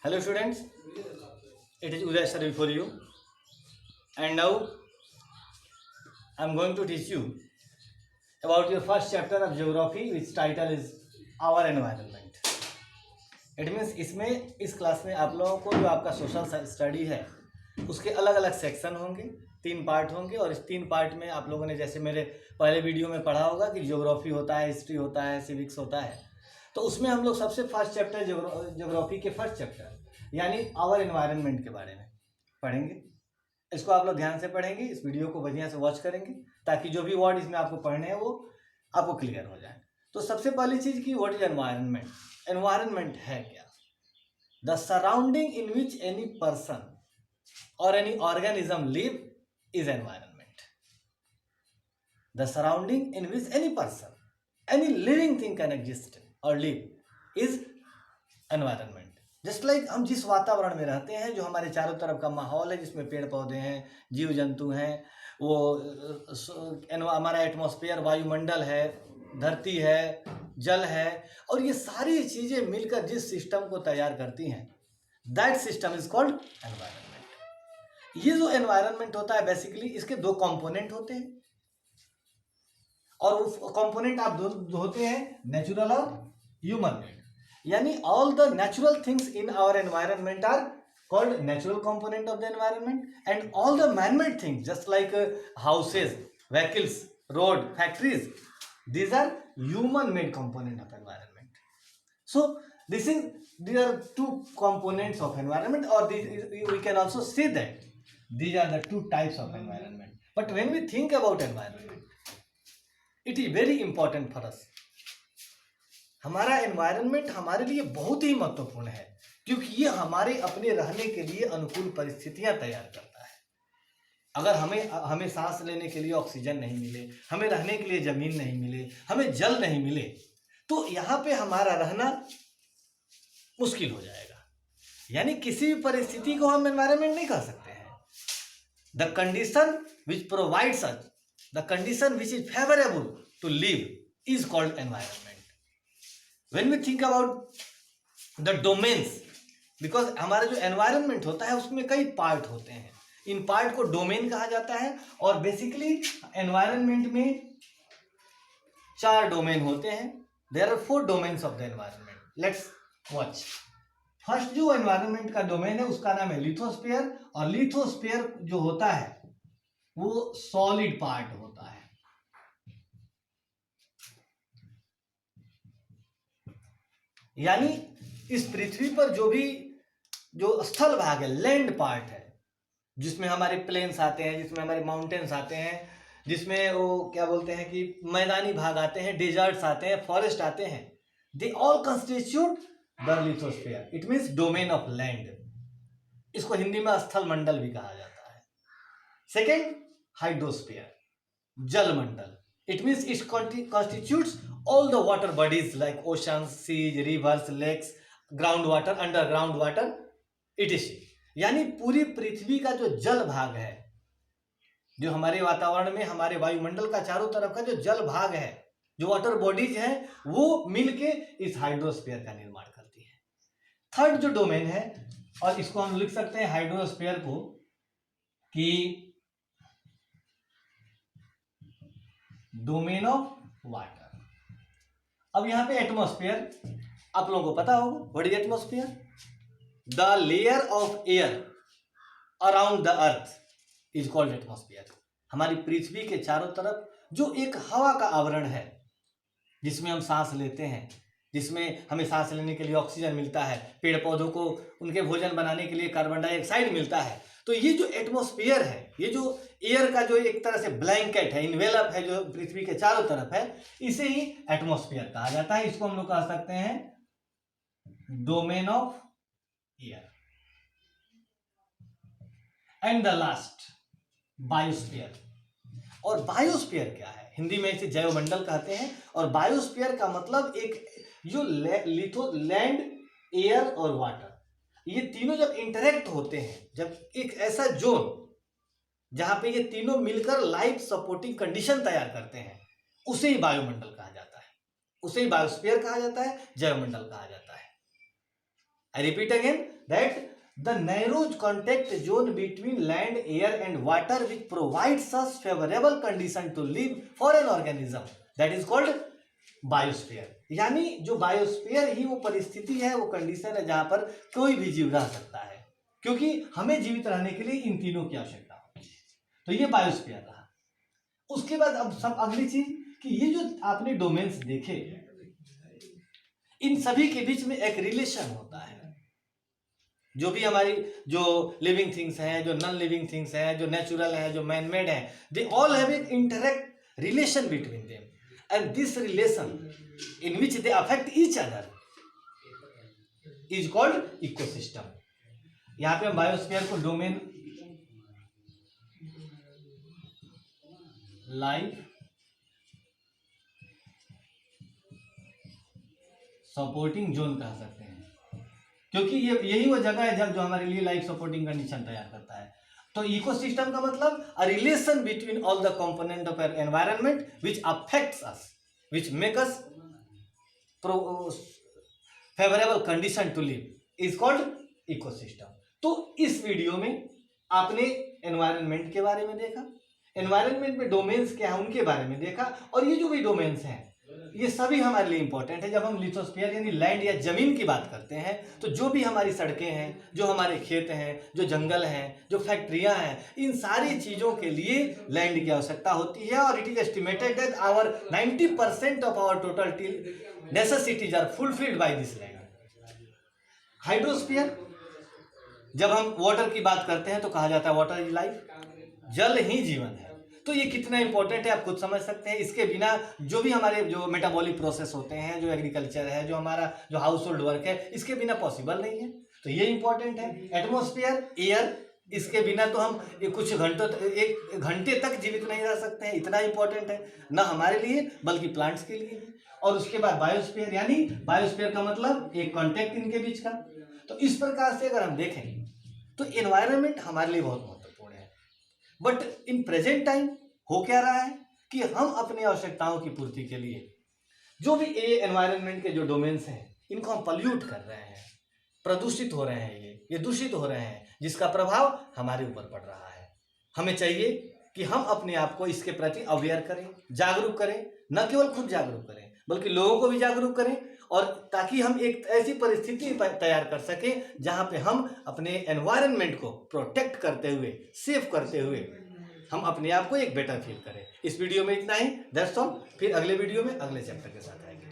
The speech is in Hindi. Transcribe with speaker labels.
Speaker 1: Hello students, it is Uday sir for you, and now I am going to teach you about your first chapter of geography, which title is our environment. It means इसमें इस क्लास में आप लोगों को जो आपका सोशल स्टडी है उसके अलग अलग सेक्शन होंगे, 3 पार्ट होंगे, और इस 3 पार्ट में आप लोगों ने जैसे मेरे पहले वीडियो में पढ़ा होगा कि ज्योग्राफी होता है, हिस्ट्री होता है, सिविक्स होता है, तो उसमें हम लोग सबसे फर्स्ट चैप्टर ज्योग्राफी के फर्स्ट चैप्टर यानी आवर एनवायरनमेंट के बारे में पढ़ेंगे। इसको आप लोग ध्यान से पढ़ेंगे, इस वीडियो को बढ़िया से वॉच करेंगे ताकि जो भी वर्ड इसमें आपको पढ़ने हैं वो आपको क्लियर हो जाए। तो सबसे पहली चीज़ की व्हाट इज एनवायरनमेंट। एनवायरनमेंट है क्या? The surrounding in which any person or any organism live is environment. The surrounding in which any person, any living thing can exist और live is environment. Just like हम जिस वातावरण में रहते हैं, जो हमारे चारों तरफ का माहौल है, जिसमें पेड़ पौधे हैं, जीव जंतु हैं, वो हमारा एटमॉस्फेयर, वायुमंडल है, धरती है, जल है, और ये सारी चीज़ें मिलकर जिस सिस्टम को तैयार करती हैं, that system is called environment. ये जो एनवायरनमेंट होता है बेसिकली इसके 2 कंपोनेंट होते हैं, और वो कंपोनेंट आप दो होते हैं, नेचुरल और ह्यूमन मेड। यानी all the natural things in our environment are called natural component of the environment, and all the man-made things just like houses, vehicles, road, factories, these are human-made component of environment. So these are 2 components of environment, or we can also say that these are the 2 types of environment. But when we think about environment, it is very important for us. हमारा एनवायरनमेंट हमारे लिए बहुत ही महत्वपूर्ण है, क्योंकि ये हमारे अपने रहने के लिए अनुकूल परिस्थितियां तैयार करता है। अगर हमें सांस लेने के लिए ऑक्सीजन नहीं मिले, हमें रहने के लिए जमीन नहीं मिले, हमें जल नहीं मिले, तो यहाँ पे हमारा रहना मुश्किल हो जाएगा। यानी किसी भी परिस्थिति को हम एनवायरनमेंट नहीं कह सकते हैं। The condition which provides us, the condition which is favourable to live is called environment. When we think about the domains, because हमारा जो एनवायरनमेंट होता है उसमें कई पार्ट होते हैं, इन पार्ट को डोमेन कहा जाता है। और बेसिकली एनवायरनमेंट में 4 डोमेन होते हैं। There are 4 domains of the environment. Let's watch. First जो एनवायरनमेंट का डोमेन है उसका नाम है लिथोस्फीयर, और लिथोस्फीयर जो होता है वो सॉलिड पार्ट होता है। यानी इस पृथ्वी पर जो स्थल भाग है, लैंड पार्ट है, जिसमें हमारे प्लेन्स आते हैं, जिसमें हमारे माउंटेन्स आते हैं, जिसमें वो क्या बोलते हैं कि मैदानी भाग आते हैं, डेजर्ट्स आते हैं, फॉरेस्ट आते हैं, they all constitute the lithosphere. It means domain of land. इसको हिंदी में स्थल मंडल भी कहा जाता है। सेकेंड, हाइड्रोस्फीयर, जल मंडल। It means it constitutes all the water bodies like oceans, seas, rivers, lakes, groundwater, underground water, etc. यानी पूरी पृथ्वी का जो जल भाग है, जो हमारे वातावरण में, हमारे वायुमंडल का चारों तरफ का जो जल भाग है, जो वाटर बॉडीज है, वो मिलके इस हाइड्रोस्फीयर का निर्माण करती है। थर्ड जो डोमेन है, और इसको हम लिख सकते हैं हाइड्रोस्फीयर को कि डोमेन ऑफ वाटर। अब यहां पे एटमॉस्फेयर आप लोगों को पता होगा, what is atmosphere? The layer of air around the earth is called atmosphere. हमारी पृथ्वी के चारों तरफ जो एक हवा का आवरण है, जिसमें हम सांस लेते हैं, जिसमें हमें सांस लेने के लिए ऑक्सीजन मिलता है, पेड़ पौधों को उनके भोजन बनाने के लिए कार्बन डाइऑक्साइड मिलता है, तो ये जो एटमॉस्फेयर है, ये जो एयर का जो एक तरह से ब्लैंकेट है, इन्वेलप है, जो पृथ्वी के चारों तरफ है, इसे ही एटमॉस्फेयर कहा जाता है। इसको हम लोग कह सकते हैं domain of air. And the last, biosphere. और बायोस्फीयर क्या है? हिंदी में इसे जैवमंडल कहते हैं। और बायोस्फीयर का मतलब एक जो लैंड, एयर और वाटर, ये तीनों जब इंटरेक्ट होते हैं, जब एक ऐसा जोन जहां पे ये तीनों मिलकर लाइफ सपोर्टिंग कंडीशन तैयार करते हैं, उसे ही वायुमंडल कहा जाता है, उसे ही बायोस्फीयर कहा जाता है, जैवमंडल कहा जाता है। I repeat again that the narrow contact zone between land, air and water which provides us favorable condition to live for an organism, that is called biosphere. यानी जो बायोस्फीयर ही वो परिस्थिति है, वो कंडीशन है जहां पर कोई भी जीव रह सकता है, क्योंकि हमें जीवित रहने के लिए इन तीनों की आवश्यकता होती है। तो ये बायोस्फीयर रहा। उसके बाद अब सब अगली चीज कि ये जो आपने डोमेन्स देखे, इन सभी के बीच में एक रिलेशन होता है। जो भी हमारी जो लिविंग थिंग्स हैं, जो नॉन लिविंग थिंग्स हैं, जो नेचुरल हैं, जो मैन मेड हैं, they all have a interact relation between them and this relation in which they affect each other is called ecosystem. यहां पे हम बायोस्फीयर को डोमेन, लाइफ सपोर्टिंग जोन कह सकते हैं, क्योंकि ये यही वो जगह है जब जो हमारे लिए लाइफ सपोर्टिंग कंडीशन तैयार करता है। तो इकोसिस्टम का मतलब a relation between all the component of an environment which affects us, which make us favourable condition to live is called ecosystem. तो इस वीडियो में आपने एनवायरनमेंट के बारे में देखा, एनवायरनमेंट में डोमेन्स क्या है उनके बारे में देखा, और ये जो भी डोमेन्स हैं ये सभी हमारे लिए इंपॉर्टेंट है। जब हम लिथोस्फीयर यानी लैंड या जमीन की बात करते हैं, तो जो भी हमारी सड़कें हैं, जो हमारे खेत हैं, जो जंगल हैं, जो फैक्ट्रियां हैं, इन सारी चीजों के लिए लैंड की आवश्यकता होती है। और it is estimated that our 90% of our total necessities are fulfilled by this land. Hydrosphere, जब हम वाटर की बात करते हैं तो कहा जाता है वाटर इज लाइफ, जल ही जीवन है। तो ये कितना इंपॉर्टेंट है आप खुद समझ सकते हैं। इसके बिना जो भी हमारे जो मेटाबॉलिक प्रोसेस होते हैं, जो एग्रीकल्चर है, जो हमारा जो हाउस होल्ड वर्क है, इसके बिना पॉसिबल नहीं है। तो ये इंपॉर्टेंट है। एटमॉस्फेयर, एयर, इसके बिना तो हम कुछ घंटों एक घंटे तक जीवित नहीं रह सकते हैं, इतना इंपॉर्टेंट है ना हमारे लिए बल्कि प्लांट्स के लिए भी। और उसके बाद बायोस्फीयर, यानी बायोस्फीयर का मतलब एक कॉन्टेक्ट इनके बीच का। तो इस प्रकार से अगर हम देखें तो एनवायरनमेंट हमारे लिए बहुत महत्वपूर्ण है। बट इन प्रेजेंट टाइम हो क्या रहा है कि हम अपनी आवश्यकताओं की पूर्ति के लिए जो भी एनवायरनमेंट के जो डोमेन्स हैं इनको हम पल्यूट कर रहे हैं, प्रदूषित हो रहे हैं, ये दूषित हो रहे हैं, जिसका प्रभाव हमारे ऊपर पड़ रहा है। हमें चाहिए कि हम अपने आप को इसके प्रति अवेयर करें, जागरूक करें, न केवल खुद जागरूक करें बल्कि लोगों को भी जागरूक करें, और ताकि हम एक ऐसी परिस्थिति तैयार कर सकें जहां पे हम अपने एनवायरनमेंट को प्रोटेक्ट करते हुए, सेफ करते हुए हम अपने आप को एक बेटर फील करें। इस वीडियो में इतना ही, दैट्स ऑल। फिर अगले वीडियो में अगले चैप्टर के साथ।